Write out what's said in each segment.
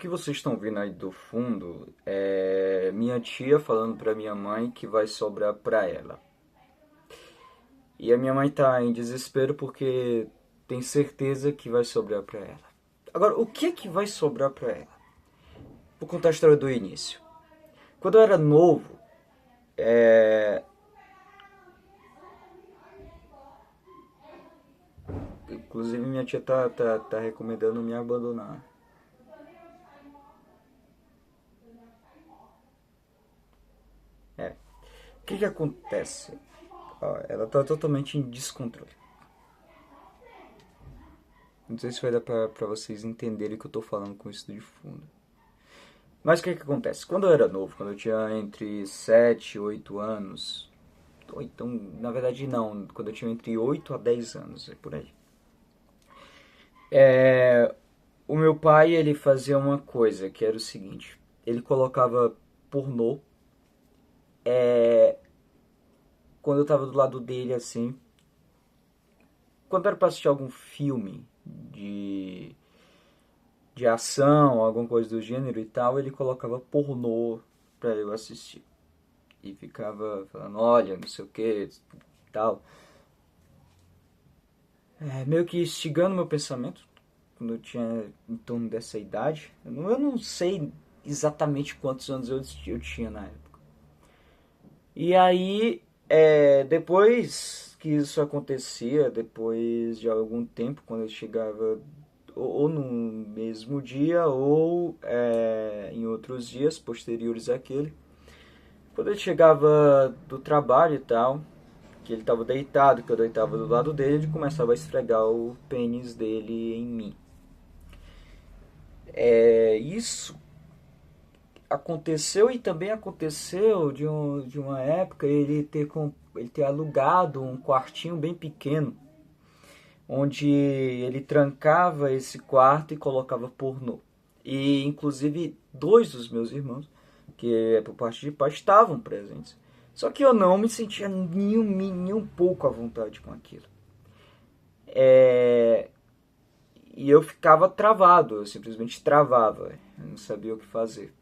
que vocês estão vendo aí do fundo é minha tia falando pra minha mãe que vai sobrar pra ela. E a minha mãe tá em desespero porque tem certeza que vai sobrar pra ela. Agora, o que é que vai sobrar pra ela? Vou contar a história do início. Quando eu era novo, inclusive minha tia tá recomendando me abandonar. É. O que que acontece? Ó, ela tá totalmente em descontrole. Não sei se vai dar pra vocês entenderem o que eu tô falando com isso de fundo. Mas o que que acontece? Quando eu era novo, quando eu tinha entre 7 e 8 anos, ou então, na verdade não, quando eu tinha entre 8 a 10 anos, é por aí. O meu pai, ele fazia uma coisa, que era o seguinte, ele colocava pornô, quando eu tava do lado dele, assim, quando era pra assistir algum filme de ação, alguma coisa do gênero e tal, ele colocava pornô pra eu assistir. E ficava falando, olha, não sei o que, tal. Meio que instigando meu pensamento, quando eu tinha em torno dessa idade. Eu não sei exatamente quantos anos eu tinha na época. E aí, depois que isso acontecia, depois de algum tempo, quando eu chegava ou no mesmo dia ou em outros dias posteriores àquele, quando ele chegava do trabalho e tal, que ele estava deitado, que eu deitava do lado dele, ele começava a esfregar o pênis dele em mim. Isso aconteceu e também aconteceu de uma época ele ter alugado um quartinho bem pequeno, onde ele trancava esse quarto e colocava pornô. E inclusive dois dos meus irmãos, que é por parte de pai, estavam presentes. Só que eu não me sentia nem um pouco à vontade com aquilo. É, E eu ficava travado, eu simplesmente travava, eu não sabia o que fazer.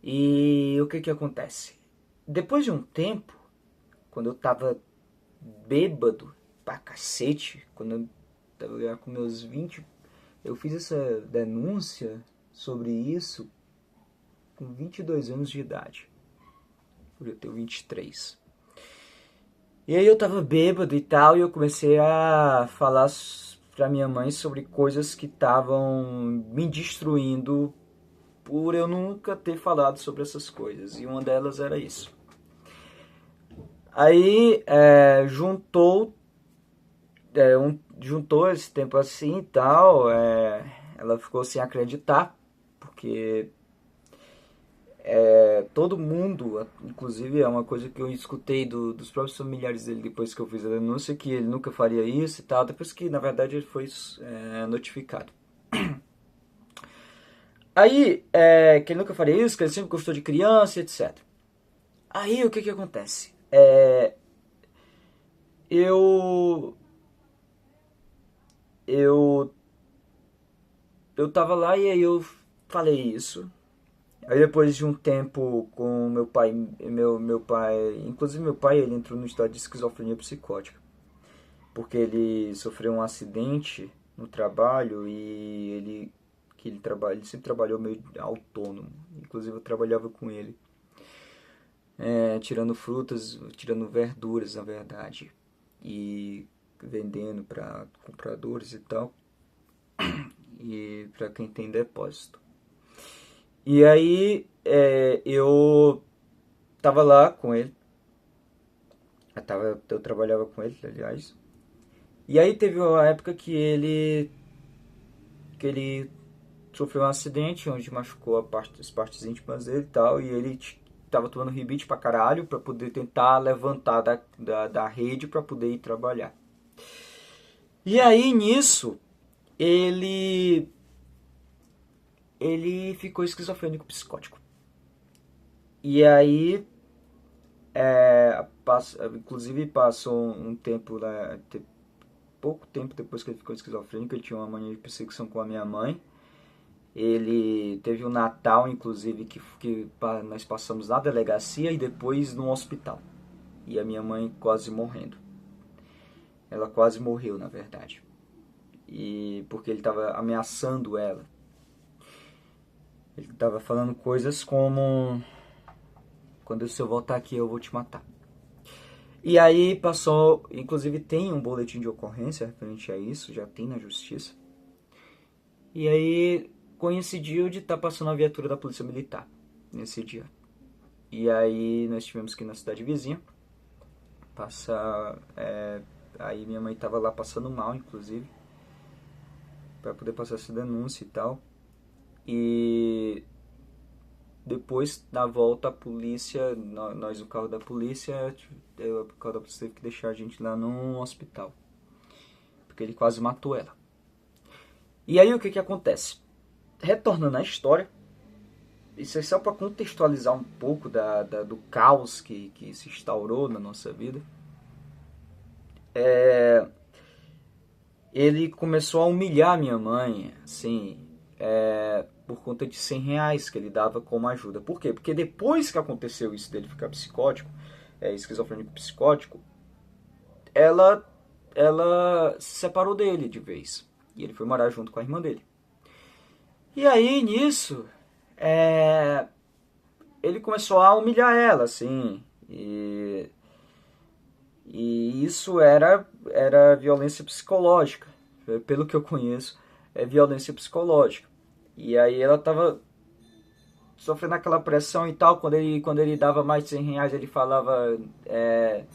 E o que que acontece? Depois de um tempo, quando eu tava bêbado pra cacete, quando eu tava já com meus 20, eu fiz essa denúncia sobre isso com 22 anos de idade. Eu tenho 23. E aí eu tava bêbado e tal, e eu comecei a falar pra minha mãe sobre coisas que estavam me destruindo por eu nunca ter falado sobre essas coisas. E uma delas era isso. Aí juntou esse tempo assim e tal. Ela ficou sem acreditar, porque todo mundo, inclusive é uma coisa que eu escutei dos próprios familiares dele depois que eu fiz a denúncia, que ele nunca faria isso e tal, depois que na verdade ele foi notificado. Aí, que ele nunca faria isso, que ele sempre gostou de criança, etc. Aí o que que acontece? Eu eu eu tava lá e aí eu falei isso. Aí depois de um tempo com meu pai, inclusive meu pai, ele entrou no estado de esquizofrenia psicótica, porque ele sofreu um acidente no trabalho e ele sempre trabalhou meio autônomo. Inclusive eu trabalhava com ele, tirando frutas, tirando verduras, na verdade, e vendendo para compradores e tal, e para quem tem depósito. E aí eu tava lá com ele. Eu trabalhava com ele, aliás. E aí teve uma época que ele sofreu um acidente onde machucou as partes íntimas dele e tal. E ele tava tomando ribite pra caralho pra poder tentar levantar da rede pra poder ir trabalhar. E aí nisso ele ele ficou esquizofrênico psicótico. E aí inclusive passou um tempo lá, pouco tempo depois que ele ficou esquizofrênico, ele tinha uma mania de perseguição com a minha mãe. Ele teve um Natal, inclusive, nós passamos na delegacia e depois no hospital. E a minha mãe quase morrendo. Ela quase morreu, na verdade. E porque ele estava ameaçando ela. Ele estava falando coisas como: quando eu voltar aqui eu vou te matar. E aí passou, inclusive tem um boletim de ocorrência referente a isso, já tem na justiça. E aí coincidiu de estar passando a viatura da polícia militar nesse dia. E aí nós tivemos que ir na cidade vizinha passar. Aí minha mãe estava lá passando mal, inclusive, para poder passar essa denúncia e tal. E depois, na volta, a polícia, nós o carro da polícia, o carro da polícia teve que deixar a gente lá no hospital, porque ele quase matou ela. E aí o que acontece? Retornando à história, isso é só para contextualizar um pouco do caos que se instaurou na nossa vida. Ele começou a humilhar minha mãe, assim, por conta de R$ 100 que ele dava como ajuda. Por quê? Porque depois que aconteceu isso dele ficar psicótico, esquizofrênico psicótico, ela se separou dele de vez. E ele foi morar junto com a irmã dele. E aí, nisso, ele começou a humilhar ela, assim. E isso era violência psicológica. Pelo que eu conheço, é violência psicológica. E aí ela tava sofrendo aquela pressão e tal. Quando ele dava mais de R$ 100, ele falava: é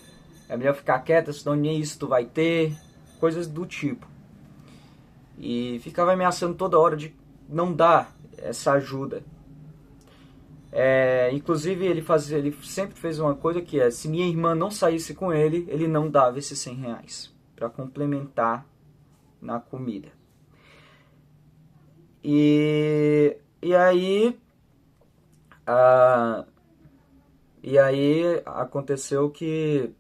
melhor ficar quieta, senão nem isso tu vai ter. Coisas do tipo. E ficava ameaçando toda hora de não dar essa ajuda. Inclusive ele sempre fez uma coisa que é: se minha irmã não saísse com ele não dava esses R$ 100 para complementar na comida. E aí aconteceu que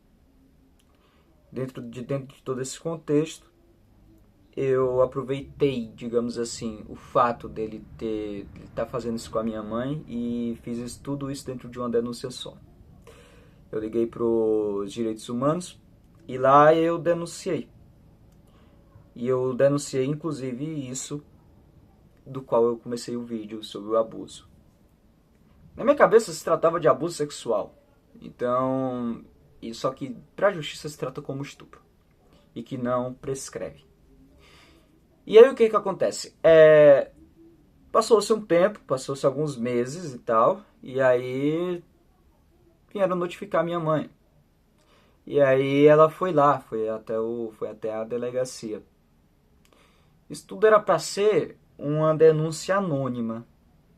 dentro de todo esse contexto, eu aproveitei, digamos assim, o fato dele estar fazendo isso com a minha mãe e fiz tudo isso dentro de uma denúncia só. Eu liguei para os direitos humanos e lá eu denunciei. E eu denunciei, inclusive, isso do qual eu comecei o vídeo sobre o abuso. Na minha cabeça se tratava de abuso sexual. Então, só que para a justiça se trata como estupro. E que não prescreve. E aí o que acontece? Passou-se um tempo, passou-se alguns meses e tal, e aí vieram notificar minha mãe. E aí ela foi lá, foi até a delegacia. Isso tudo era para ser uma denúncia anônima.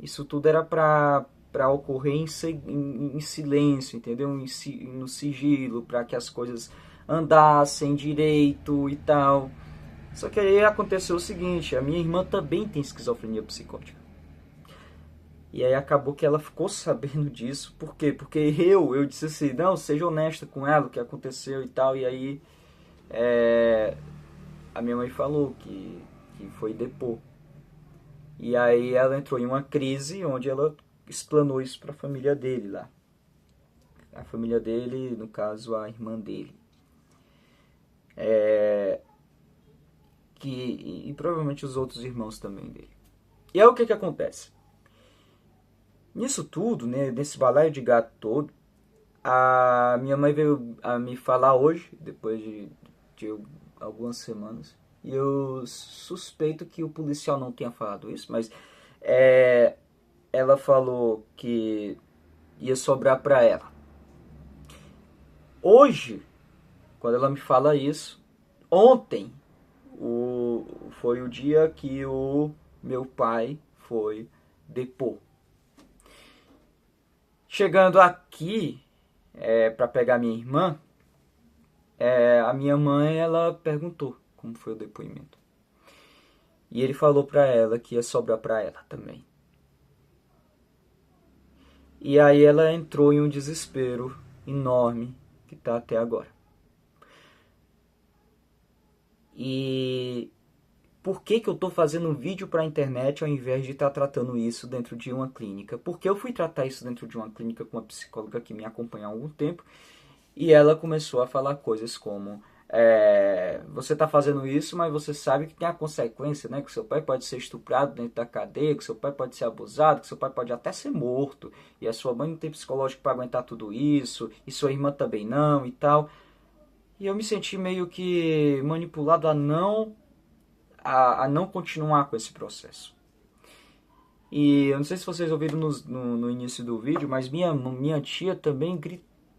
Isso tudo era para ocorrer em silêncio, entendeu? No sigilo, para que as coisas andassem direito e tal. Só que aí aconteceu o seguinte: a minha irmã também tem esquizofrenia psicótica. E aí acabou que ela ficou sabendo disso. Por quê? Porque eu disse assim: não, seja honesta com ela, o que aconteceu e tal. E aí a minha mãe falou que foi depor. E aí ela entrou em uma crise onde ela explanou isso para a família dele lá. A família dele, no caso, a irmã dele. E provavelmente os outros irmãos também dele. E aí o que acontece? Nisso tudo, né, nesse balaio de gato todo, a minha mãe veio a me falar hoje, depois de algumas semanas, e eu suspeito que o policial não tenha falado isso, mas ela falou que ia sobrar para ela. Hoje, quando ela me fala isso, ontem foi o dia que o meu pai foi depor. Chegando aqui para pegar minha irmã, a minha mãe ela perguntou como foi o depoimento. E ele falou para ela que ia sobrar para ela também. E aí ela entrou em um desespero enorme que está até agora. E por que eu estou fazendo um vídeo para a internet ao invés de estar tratando isso dentro de uma clínica? Porque eu fui tratar isso dentro de uma clínica com uma psicóloga que me acompanha há algum tempo e ela começou a falar coisas como você está fazendo isso, mas você sabe que tem a consequência, né? Que seu pai pode ser estuprado dentro da cadeia, que seu pai pode ser abusado, que seu pai pode até ser morto e a sua mãe não tem psicológico para aguentar tudo isso e sua irmã também não e tal. E eu me senti meio que manipulado a não continuar com esse processo. E eu não sei se vocês ouviram no início do vídeo, mas minha tia também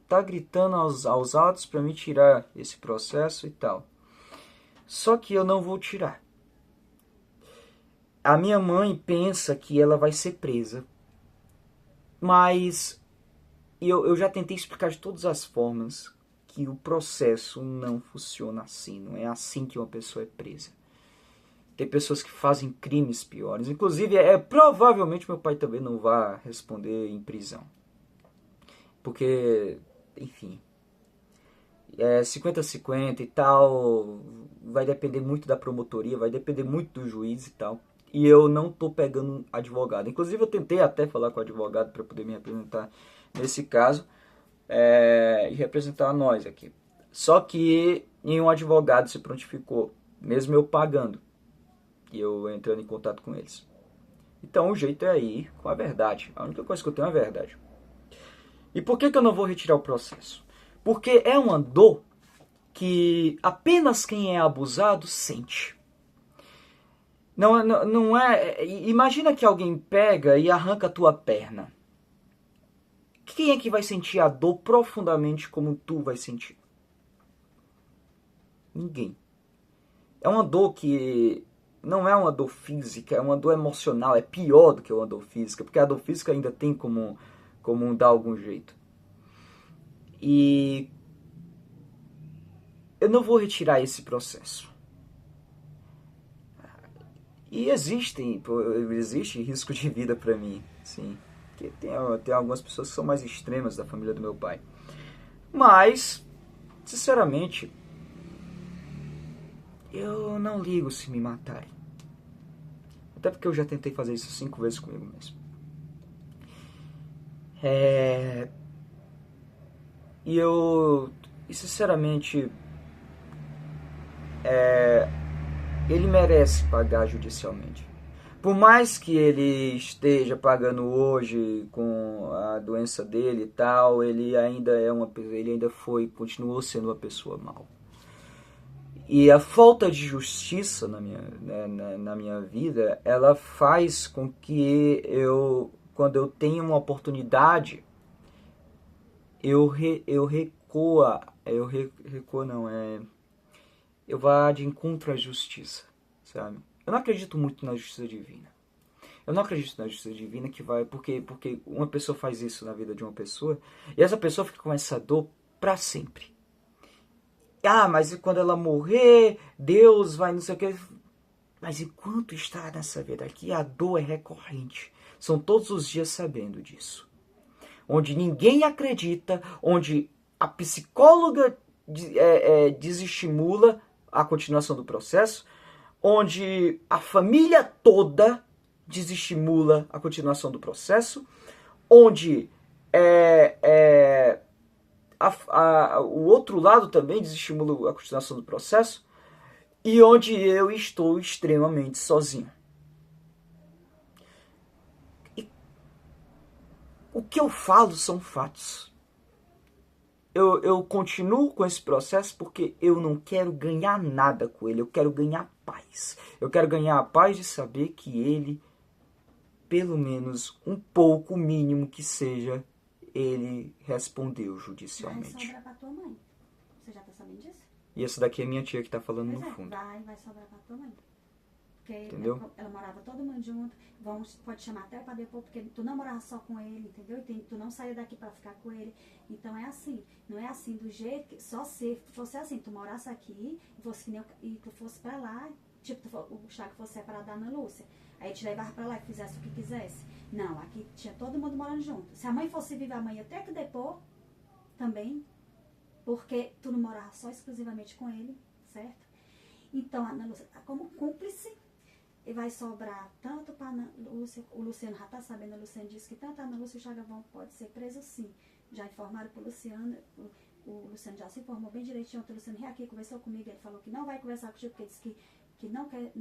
tá gritando aos altos para me tirar esse processo e tal. Só que eu não vou tirar. A minha mãe pensa que ela vai ser presa. Mas eu já tentei explicar de todas as formas que o processo não funciona assim. Não é assim que uma pessoa é presa. Tem pessoas que fazem crimes piores. Inclusive, provavelmente meu pai também não vai responder em prisão. Porque, enfim, 50-50 e tal. Vai depender muito da promotoria, vai depender muito do juiz e tal. E eu não tô pegando advogado. Inclusive, eu tentei até falar com o advogado para poder me representar nesse caso. E representar nós aqui. Só que nenhum advogado se prontificou, mesmo eu pagando. E eu entrando em contato com eles. Então o jeito é ir com a verdade. A única coisa que eu tenho é a verdade. E por que eu não vou retirar o processo? Porque é uma dor que apenas quem é abusado sente. Não é. Imagina que alguém pega e arranca a tua perna. Quem é que vai sentir a dor profundamente como tu vai sentir? Ninguém. É uma dor que não é uma dor física, é uma dor emocional, é pior do que uma dor física, porque a dor física ainda tem como dar algum jeito. E eu não vou retirar esse processo. E existe risco de vida para mim, sim. Porque tem algumas pessoas que são mais extremas da família do meu pai. Mas, sinceramente, eu não ligo se me matarem. Até porque eu já tentei fazer isso 5 vezes comigo mesmo. E sinceramente, ele merece pagar judicialmente. Por mais que ele esteja pagando hoje com a doença dele e tal, ele ainda continuou sendo uma pessoa mal. E a falta de justiça na minha vida, ela faz com que quando eu tenho uma oportunidade, eu vá de encontro à justiça, sabe? Eu não acredito muito na justiça divina. Eu não acredito na justiça divina que vai porque uma pessoa faz isso na vida de uma pessoa e essa pessoa fica com essa dor para sempre. Mas quando ela morrer, Deus vai não sei o que. Mas enquanto está nessa vida aqui, a dor é recorrente. São todos os dias sabendo disso. Onde ninguém acredita, onde a psicóloga desestimula a continuação do processo, onde a família toda desestimula a continuação do processo, onde o outro lado também desestimula a continuação do processo, e onde eu estou extremamente sozinho. E o que eu falo são fatos. Eu continuo com esse processo porque eu não quero ganhar nada com ele. Eu quero ganhar paz. Eu quero ganhar a paz de saber que ele, pelo menos um pouco, o mínimo que seja, ele respondeu judicialmente. Vai sobrar pra tua mãe. Você já tá sabendo disso? E essa daqui é minha tia que tá falando Pois no fundo. Vai sobrar pra tua mãe. Porque Entendeu? ela morava todo mundo junto. Pode chamar até pra depois, porque tu não morava só com ele, entendeu? Tu não saía daqui pra ficar com ele. Então é assim. Não é assim do jeito que. Só se fosse assim, tu morasse aqui e tu fosse pra lá, tipo, o Chaco fosse separado da Ana Lúcia. Aí te levava pra lá e fizesse o que quisesse. Não, aqui tinha todo mundo morando junto. Se a mãe fosse viva, a mãe ia ter que depor também. Porque tu não morava só exclusivamente com ele, certo? Então, a Ana Lúcia, como cúmplice, e vai sobrar tanto para Ana Lúcia, o Luciano já está sabendo, o Luciano disse que tanto a Ana Lúcia e o Chaga pode ser preso sim. Já informaram para o Luciano, o Luciano já se informou bem direitinho, o Luciano aqui conversou comigo, ele falou que não vai conversar contigo, porque disse que não quer,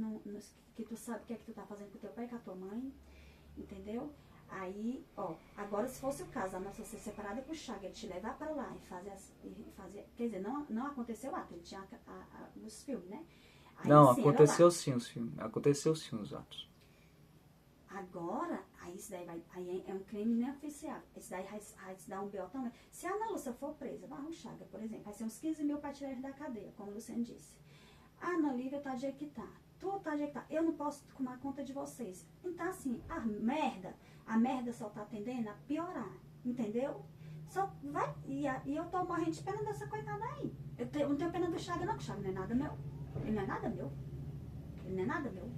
que tu sabe o que é que tu tá fazendo com teu pai e com a tua mãe, entendeu? Aí, ó, agora se fosse o caso, a nossa ser separada com o Chaga, ele te levar para lá e fazer, quer dizer, não aconteceu o ato, ele tinha os filmes, né? Aí, Não, sim, aconteceu sim os filmes. Aconteceu sim os atos. Agora, aí isso daí aí é um crime inoficiável. Isso daí vai se dar um B.O. também. Se a Ana Lúcia for presa, o Chaga, por exemplo, vai ser uns 15 mil para tirar ele da cadeia, como o Luciano disse. A Ana Lívia tá de jeito que tá. Tu tá de jeito que tá. Eu não posso tomar conta de vocês. Então, assim, a merda só tá tendendo a piorar. Entendeu? Só vai. E eu tô morrendo de pena dessa coitada aí. Eu não tenho pena do Chaga, não, porque o Chaga não é nada meu. Ele não é nada meu. Ele não é nada meu.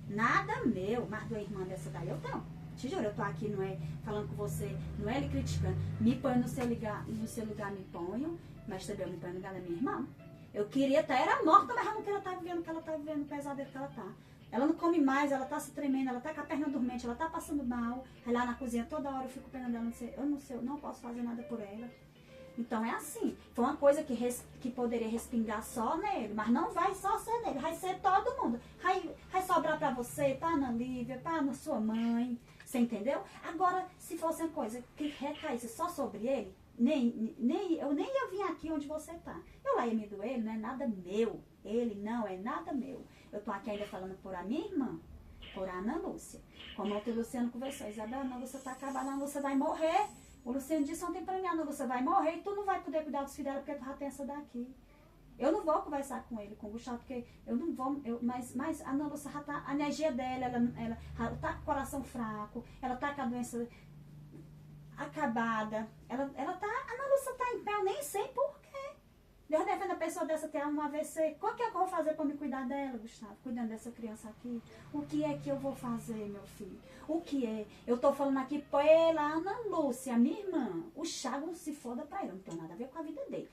Nada meu. Mas do irmã dessa daí eu tenho. Te juro, eu tô aqui, não é falando com você, não é lhe criticando. Me põe no seu lugar, me ponho, mas também eu me ponho no lugar da minha irmã. Eu queria estar, era morta, mas eu não queria estar vivendo o que ela está vivendo, o pesadelo que ela está. Ela não come mais, ela está se tremendo, ela está com a perna dormente, ela está passando mal. Aí lá na cozinha toda hora eu fico pena dela, eu não posso fazer nada por ela. Então é assim, foi uma coisa que poderia respingar só nele, mas não vai só ser nele, vai ser todo mundo. Vai sobrar para você, para Ana Lívia, para sua mãe, você entendeu? Agora, se fosse uma coisa que recaísse só sobre ele, eu nem ia vir aqui onde você tá. Eu lá ia me doer, ele não é nada meu. Ele não é nada meu. Eu tô aqui ainda falando por a minha irmã, por a Ana Lúcia. Como ontem o Luciano conversou, Isabel, a Ana Lúcia tá acabando, a Ana Lúcia vai morrer. O Luciano disse ontem pra mim, a Ana Lúcia vai morrer e tu não vai poder cuidar dos filhos dela porque tu já tem essa daqui. Eu não vou conversar com ele, com o Gustavo, porque eu não vou, mas a Ana Lúcia já tá, a energia dela, ela tá com o coração fraco, ela tá com a doença acabada, a Ana Lúcia tá em pé, eu nem sei por quê. Deus defenda a pessoa dessa ter um AVC. Qual que é que eu vou fazer para me cuidar dela, Gustavo? Cuidando dessa criança aqui. O que é que eu vou fazer, meu filho? O que é? Eu tô falando aqui pela Ana Lúcia, minha irmã. O Chaga se foda pra ele, não tem nada a ver com a vida dele.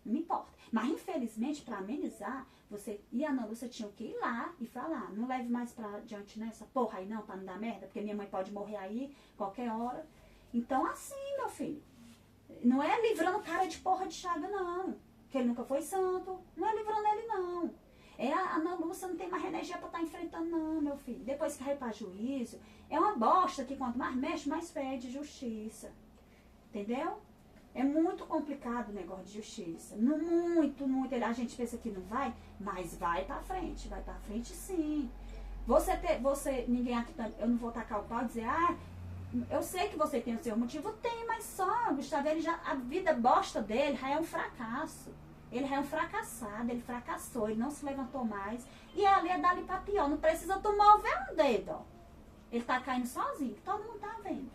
Não me importa. Mas, infelizmente, para amenizar, você e a Ana Lúcia tinham que ir lá e falar. Não leve mais pra diante nessa porra aí não, pra não dar merda, porque minha mãe pode morrer aí, qualquer hora. Então, assim, meu filho, não é livrando cara de porra de Chaga, não. Que ele nunca foi santo. Não é livrando ele, não. É a Ana Lúcia não tem mais energia pra estar enfrentando, não, meu filho. Depois que vai pra juízo, é uma bosta que quanto mais mexe, mais pede justiça. Entendeu? É muito complicado o negócio de justiça. Muito. A gente pensa que não vai, mas vai pra frente. Vai pra frente, sim. Ninguém aqui, eu não vou tacar o pau e dizer, eu sei que você tem o seu motivo, tem, mas só, Gustavo, a vida bosta dele já é um fracasso. Ele já é um fracassado, ele fracassou, ele não se levantou mais. E ali é dali pra pior, não precisa tu mover um dedo, ó. Ele tá caindo sozinho, que todo mundo tá vendo.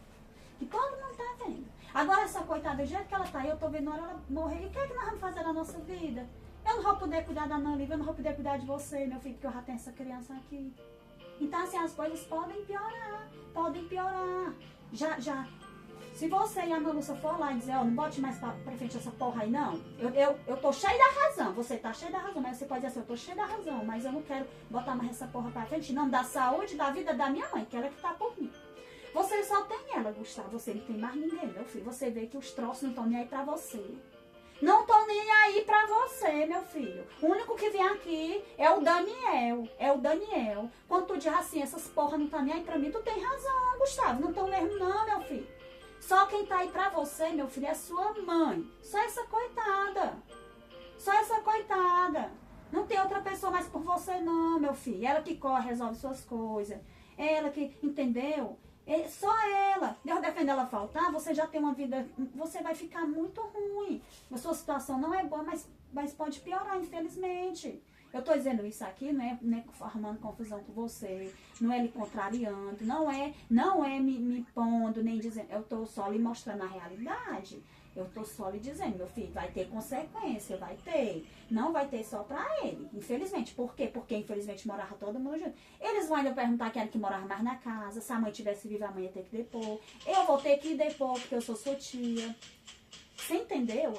Agora essa coitada, do jeito que ela tá, eu tô vendo ela morrer. E o que é que nós vamos fazer na nossa vida? Eu não vou poder cuidar da Ana Lívia, eu não vou poder cuidar de você, meu filho, porque eu já tenho essa criança aqui. Então, assim, as coisas podem piorar. Já. Se você e a Ana Lúcia for lá e dizer, não bote mais pra frente essa porra aí, não. Eu tô cheia da razão. Você tá cheia da razão, mas você pode dizer assim, eu tô cheia da razão, mas eu não quero botar mais essa porra pra frente, não, da saúde, da vida da minha mãe, que ela que tá por mim. Você só tem ela, Gustavo, você não tem mais ninguém, meu filho. Você vê que os troços não estão nem aí pra você. Não tô nem aí pra você, meu filho. O único que vem aqui é o Daniel. Quando tu diz assim, essas porra não tá nem aí pra mim, tu tem razão, Gustavo. Não tão mesmo não, meu filho. Só quem tá aí pra você, meu filho, é sua mãe. Só essa coitada. Não tem outra pessoa mais por você não, meu filho. Ela que corre, resolve suas coisas. Ela que, entendeu? É só ela. Deus defende ela faltar, você já tem uma vida, você vai ficar muito ruim. A sua situação não é boa, mas pode piorar, infelizmente. Eu tô dizendo isso aqui, não é arrumando confusão com você, não é lhe contrariando, não é me pondo, nem dizendo, eu tô só lhe mostrando a realidade. Eu tô só lhe dizendo, meu filho, vai ter consequência, vai ter. Não vai ter só pra ele, infelizmente. Por quê? Porque, infelizmente, morava todo mundo junto. Eles vão ainda perguntar quem era que morava mais na casa. Se a mãe tivesse viva, a mãe ia ter que depor. Eu vou ter que depor, porque eu sou sua tia. Você entendeu?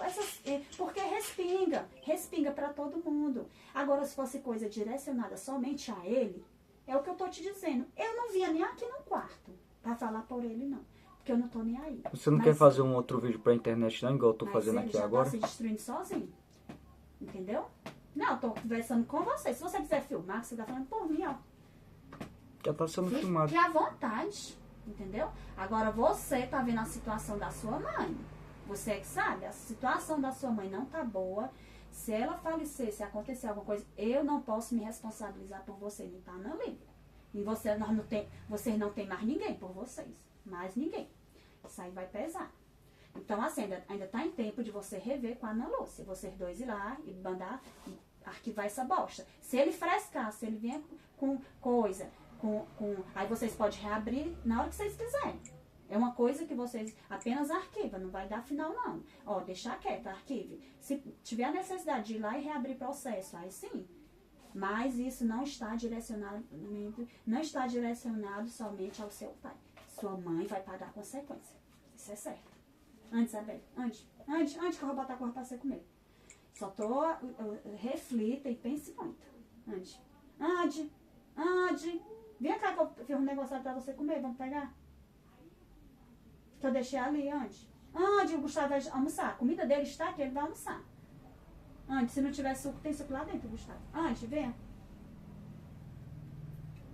Porque respinga pra todo mundo. Agora, se fosse coisa direcionada somente a ele, é o que eu tô te dizendo. Eu não vinha nem aqui no quarto pra falar por ele, não. Porque eu não tô nem aí. Você não quer fazer um outro vídeo pra internet, não? Igual eu tô fazendo aqui agora? Mas ele já tá se destruindo sozinho. Entendeu? Não, eu tô conversando com você. Se você quiser filmar, você tá falando por mim, ó. Já tá sendo filmado. Fique à vontade. Entendeu? Agora você tá vendo a situação da sua mãe. Você é que sabe, a situação da sua mãe não tá boa. Se ela falecer, se acontecer alguma coisa, eu não posso me responsabilizar por você, nem tá na lei. E vocês não tem mais ninguém por vocês. Mais ninguém. Isso aí vai pesar. Então, assim, ainda tá em tempo de você rever com a Ana Lúcia. Vocês dois ir lá e mandar arquivar essa bosta. Se ele frescar, se ele vier com coisa, aí vocês podem reabrir na hora que vocês quiserem. É uma coisa que vocês apenas arquivam, não vai dar final não. Ó, deixar quieto, arquive. Se tiver a necessidade de ir lá e reabrir processo, aí sim. Mas isso não está direcionado somente ao seu pai. Sua mãe vai pagar a consequência. Isso é certo. Antes, Isabel, antes que eu vou botar a cor pra você comer. Só reflita e pense muito. Antes. Vem cá que eu fiz um negócio pra você comer, vamos pegar? Que eu deixei ali antes. O Gustavo vai almoçar. A comida dele está aqui, ele vai almoçar. Se não tiver suco, tem suco lá dentro, Gustavo. Venha.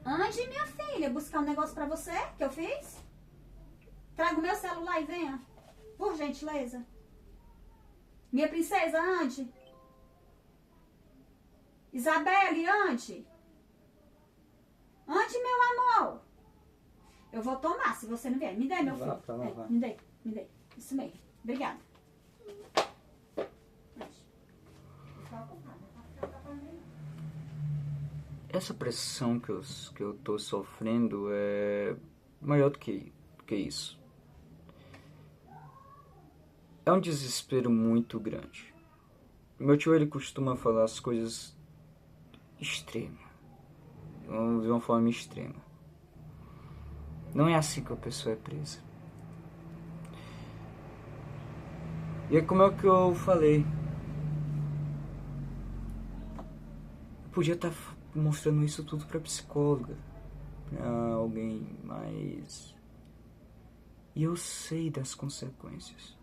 Minha filha, buscar um negócio pra você que eu fiz. Traga o meu celular e venha. Por gentileza. Minha princesa, Isabelle, meu amor. Eu vou tomar, se você não vier. Me dê, meu filho. Me dê. Isso mesmo. Obrigada. Essa pressão que eu tô sofrendo é maior do que isso. É um desespero muito grande. Meu tio, ele costuma falar as coisas extremas. De uma forma extrema. Não é assim que a pessoa é presa. E é como é que eu falei. Eu podia estar mostrando isso tudo pra psicóloga. Pra alguém, mas... E eu sei das consequências.